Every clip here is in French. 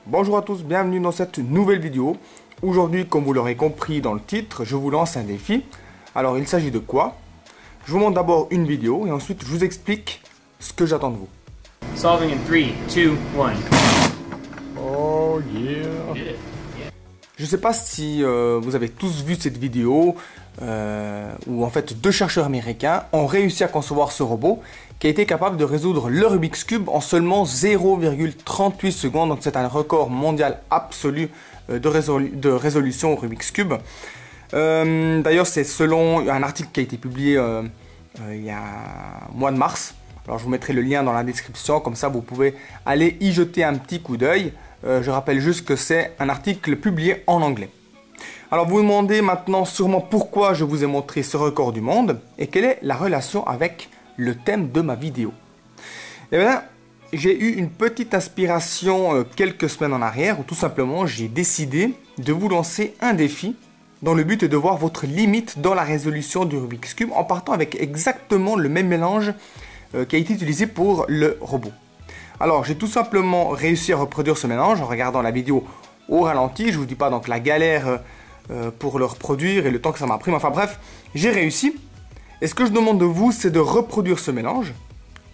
Bonjour à tous, bienvenue dans cette nouvelle vidéo. Aujourd'hui, comme vous l'aurez compris dans le titre, je vous lance un défi. Alors, il s'agit de quoi? Je vous montre d'abord une vidéo et ensuite je vous explique ce que j'attends de vous. Solving in 3, 2, 1. Oh yeah! Je ne sais pas si vous avez tous vu cette vidéo où en fait deux chercheurs américains ont réussi à concevoir ce robot qui a été capable de résoudre le Rubik's Cube en seulement 0,38 secondes. Donc c'est un record mondial absolu de résolution au Rubik's Cube. D'ailleurs c'est selon un article qui a été publié il y a un mois de mars. Alors je vous mettrai le lien dans la description, comme ça vous pouvez aller y jeter un petit coup d'œil. Je rappelle juste que c'est un article publié en anglais. Alors vous vous demandez maintenant sûrement pourquoi je vous ai montré ce record du monde et quelle est la relation avec le thème de ma vidéo. Eh bien, j'ai eu une petite inspiration quelques semaines en arrière où tout simplement j'ai décidé de vous lancer un défi dans le but de voir votre limite dans la résolution du Rubik's Cube en partant avec exactement le même mélange qui a été utilisé pour le robot. Alors j'ai tout simplement réussi à reproduire ce mélange en regardant la vidéo au ralenti. Je ne vous dis pas donc la galère pour le reproduire et le temps que ça m'a pris, mais enfin bref, j'ai réussi. Et ce que je demande de vous, c'est de reproduire ce mélange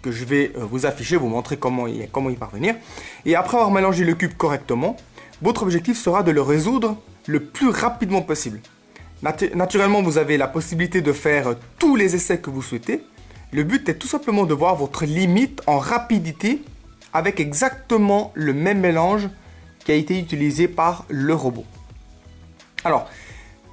que je vais vous afficher, vous montrer comment y parvenir. Et après avoir mélangé le cube correctement, votre objectif sera de le résoudre le plus rapidement possible. Naturellement, vous avez la possibilité de faire tous les essais que vous souhaitez. Le but est tout simplement de voir votre limite en rapidité avec exactement le même mélange qui a été utilisé par le robot. Alors,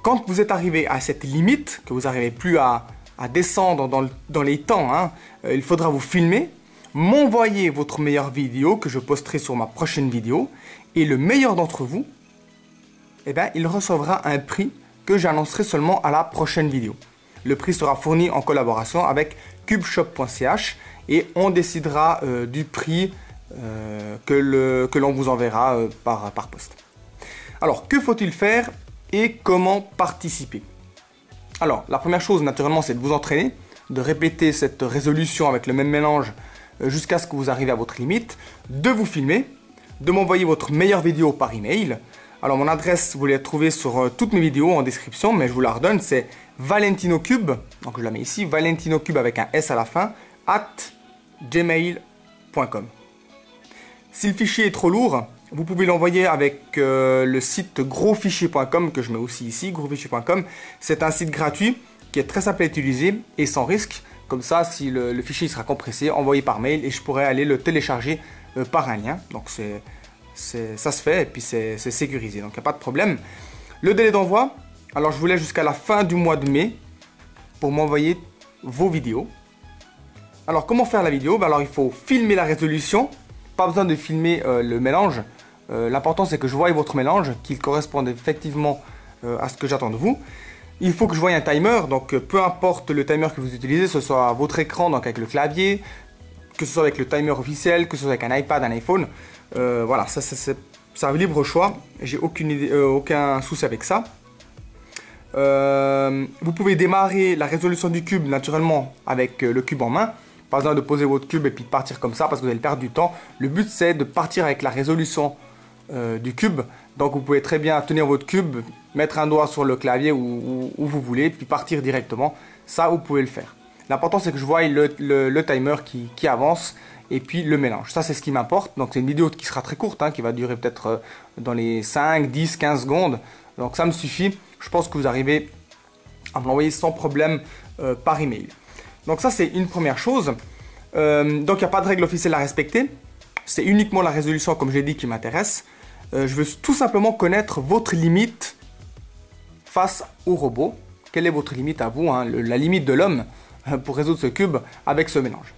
quand vous êtes arrivé à cette limite, que vous n'arrivez plus à descendre dans les temps, hein, il faudra vous filmer, m'envoyer votre meilleure vidéo que je posterai sur ma prochaine vidéo, et le meilleur d'entre vous, eh bien, il recevra un prix que j'annoncerai seulement à la prochaine vidéo. Le prix sera fourni en collaboration avec cubeshop.ch et on décidera du prix que l'on vous enverra par poste. Alors, que faut-il faire et comment participer? Alors, la première chose, naturellement, c'est de vous entraîner, de répéter cette résolution avec le même mélange jusqu'à ce que vous arrivez à votre limite, de vous filmer, de m'envoyer votre meilleure vidéo par email. Alors, mon adresse, vous la trouvez sur toutes mes vidéos en description, mais je vous la redonne, c'est valentinocube, donc je la mets ici, valentinocube avec un S à la fin, @gmail.com. Si le fichier est trop lourd, vous pouvez l'envoyer avec le site grosfichier.com que je mets aussi ici, grosfichier.com. C'est un site gratuit qui est très simple à utiliser et sans risque. Comme ça, si le fichier sera compressé, envoyé par mail et je pourrai aller le télécharger par un lien. Donc ça se fait et puis c'est sécurisé, donc il n'y a pas de problème. Le délai d'envoi, alors je vous laisse jusqu'à la fin du mois de mai pour m'envoyer vos vidéos. Alors comment faire la vidéo? Alors il faut filmer la résolution. Pas besoin de filmer le mélange. L'important c'est que je voie votre mélange, qu'il corresponde effectivement à ce que j'attends de vous. Il faut que je voie un timer, donc peu importe le timer que vous utilisez, que ce soit votre écran, donc avec le clavier, que ce soit avec le timer officiel, que ce soit avec un iPad, un iPhone. Voilà, c'est un libre choix, j'ai aucun souci avec ça. Vous pouvez démarrer la résolution du cube naturellement avec le cube en main. Pas besoin de poser votre cube et puis de partir comme ça parce que vous allez perdre du temps. Le but c'est de partir avec la résolution du cube. Donc vous pouvez très bien tenir votre cube, mettre un doigt sur le clavier où vous voulez, puis partir directement. Ça vous pouvez le faire. L'important c'est que je voie le timer qui avance et puis le mélange. Ça c'est ce qui m'importe. Donc c'est une vidéo qui sera très courte, hein, qui va durer peut-être dans les 5, 10, 15 secondes. Donc ça me suffit. Je pense que vous arrivez à me l'envoyer sans problème par email. Donc ça c'est une première chose. Donc il n'y a pas de règle officielle à respecter. C'est uniquement la résolution comme j'ai dit qui m'intéresse. Je veux tout simplement connaître votre limite face au robot. Quelle est votre limite à vous, hein, la limite de l'homme pour résoudre ce cube avec ce mélange.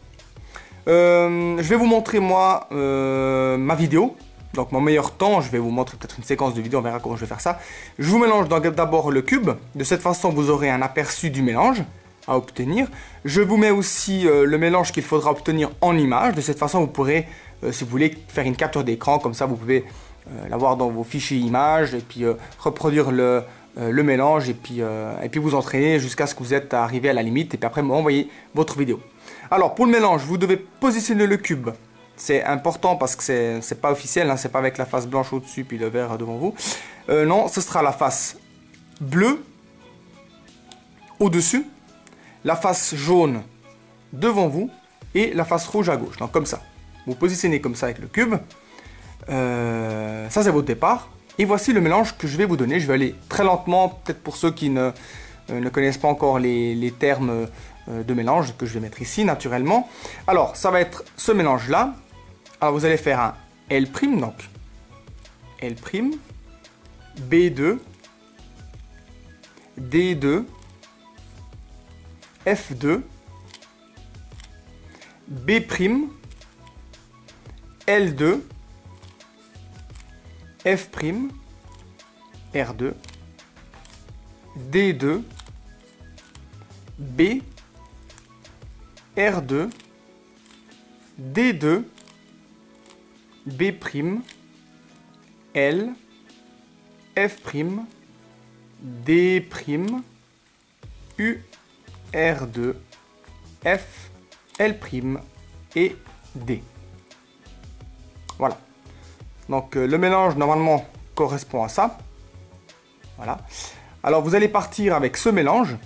Je vais vous montrer moi ma vidéo. Donc mon meilleur temps, je vais vous montrer peut-être une séquence de vidéo, on verra comment je vais faire ça. Je vous mélange d'abord le cube. De cette façon vous aurez un aperçu du mélange à obtenir. Je vous mets aussi le mélange qu'il faudra obtenir en image. De cette façon, vous pourrez, si vous voulez, faire une capture d'écran. Comme ça, vous pouvez l'avoir dans vos fichiers images et puis reproduire le mélange et puis vous entraîner jusqu'à ce que vous êtes arrivé à la limite et puis après m'envoyer votre vidéo. Alors, pour le mélange, vous devez positionner le cube C'est important parce que c'est pas officiel, hein, c'est pas avec la face blanche au-dessus puis le vert devant vous. Non, ce sera la face bleue au-dessus, la face jaune devant vous et la face rouge à gauche. Donc comme ça. Vous positionnez comme ça avec le cube. Ça c'est votre départ. Et voici le mélange que je vais vous donner. Je vais aller très lentement, peut-être pour ceux qui ne connaissent pas encore les termes de mélange que je vais mettre ici naturellement. Alors ça va être ce mélange là. Alors vous allez faire un L', donc L', B2, D2, F2, B', L2, F', R2, D2, B, R2, D2, B', L, F', D', U, R2, F, L' et D. Voilà. Donc le mélange normalement correspond à ça. Voilà. Alors vous allez partir avec ce mélange.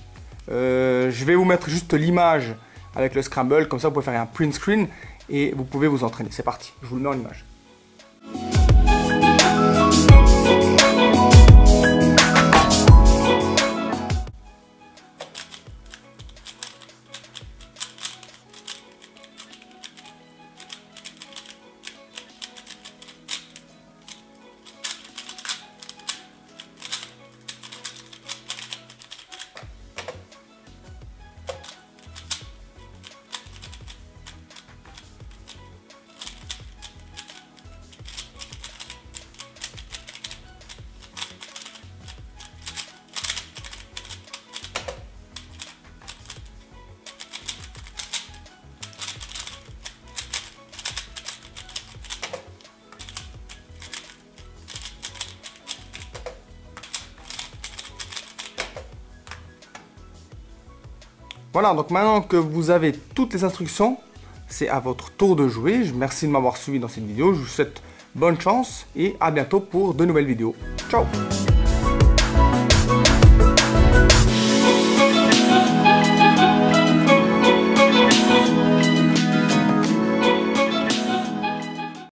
Je vais vous mettre juste l'image avec le scramble, comme ça vous pouvez faire un print screen et vous pouvez vous entraîner. C'est parti, je vous le mets en image. Voilà, donc maintenant que vous avez toutes les instructions, c'est à votre tour de jouer. Merci de m'avoir suivi dans cette vidéo. Je vous souhaite bonne chance et à bientôt pour de nouvelles vidéos. Ciao!